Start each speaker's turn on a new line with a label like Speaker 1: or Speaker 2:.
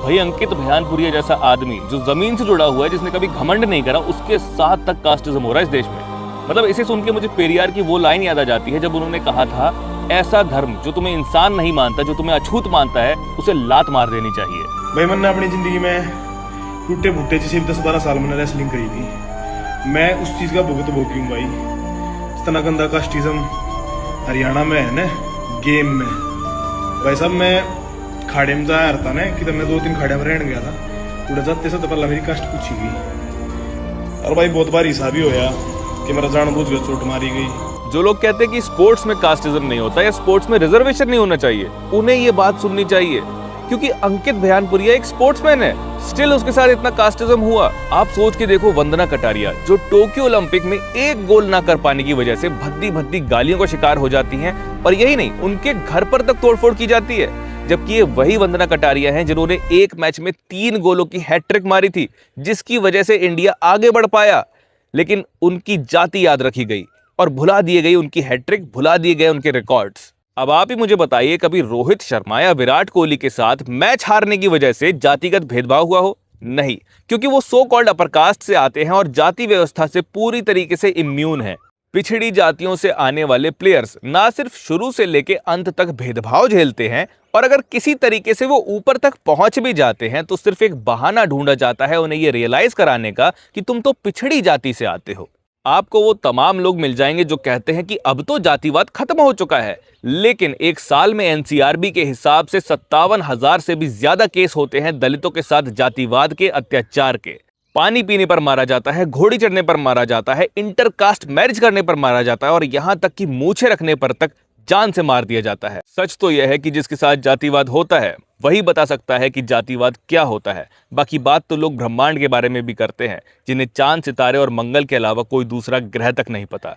Speaker 1: भाई अंकित भयानपुरिया जैसा आदमी जो जमीन से जुड़ा हुआ है, जिसने कभी घमंड नहीं करा, उसके साथ तक कास्टिज्म हो रहा है इस देश में। मतलब इसे सुन के मुझे पेरियार की वो लाइन याद आ जाती है जब उन्होंने कहा था, ऐसा धर्म जो तुम्हें इंसान नहीं मानता, जो तुम्हें अछूत मानता है, उसे लात मार देनी चाहिए।
Speaker 2: भाई मैंने अपनी जिंदगी में टूटे फूटे जैसे 10-12 साल मैंने रेसलिंग करी थी। मैं उस चीज का भुगत भोगी हूँ भाई। इतना गंदा कास्टिज्म हरियाणा में है ना, गेम में। भाई साहब मैं खाड़े में जाया था ना कि मैं 2-3 खाड़े में रहने गया था। उड़े जाते से तो पहले मेरी कास्ट पूछी गई और भाई बहुत बार ऐसा भी होया कि मेरा जानबूझ के चोट मारी गई।
Speaker 1: जो लोग कहते हैं कि स्पोर्ट्स में कास्टिज्म नहीं होता या स्पोर्ट्स में रिजर्वेशन नहीं होना चाहिए, उन्हें ये बात सुननी चाहिए, क्योंकि अंकित भयानपुरिया एक स्पोर्ट्समैन है, स्टिल उसके साथ इतना कास्टिज्म हुआ। आप सोच के देखो, वंदना कटारिया जो टोक्यो ओलंपिक में एक गोल ना कर पाने की वजह से भद्दी भद्दी गालियों का शिकार हो जाती हैं, और यही नहीं, उनके घर पर तक तोड़फोड़ की जाती है। जबकि ये वही वंदना कटारिया हैं जिन्होंने एक मैच में 3 गोलों की हैट्रिक मारी थी, जिसकी वजह से इंडिया आगे बढ़ पाया। लेकिन उनकी जाति याद रखी गई और भुला दिए गई उनकी हैट्रिक, भुला दिए गए उनके रिकॉर्ड्स। अब आप ही मुझे बताइए, कभी रोहित शर्मा या विराट कोहली के साथ मैच हारने की वजह से जातिगत भेदभाव हुआ हो? नहीं, क्योंकि वो सो कॉल्ड अपर कास्ट से आते हैं और जाति व्यवस्था से पूरी तरीके से इम्यून है। पिछड़ी जातियों से आने वाले प्लेयर्स ना सिर्फ शुरू से लेके अंत तक भेदभाव झेलते हैं, और अगर किसी तरीके से वो ऊपर तक पहुंच भी जाते हैं तो सिर्फ एक बहाना ढूंढा जाता है उन्हें ये रियलाइज कराने का कि तुम तो पिछड़ी जाति से आते हो। आपको वो तमाम लोग मिल जाएंगे जो कहते हैं कि अब तो जातिवाद खत्म हो चुका है, लेकिन एक साल में एनसीआरबी के हिसाब से 57,000 से भी ज्यादा केस होते हैं दलितों के साथ जातिवाद के, अत्याचार के। पानी पीने पर मारा जाता है, घोड़ी चढ़ने पर मारा जाता है, इंटरकास्ट मैरिज करने पर मारा जाता है, और यहां तक कि मूछें रखने पर तक जान से मार दिया जाता है। सच तो यह है कि जिसके साथ जातिवाद होता है वही बता सकता है कि जातिवाद क्या होता है। बाकी बात तो लोग ब्रह्मांड के बारे में भी करते हैं, जिन्हें चांद, सितारे और मंगल के अलावा कोई दूसरा ग्रह तक नहीं पता।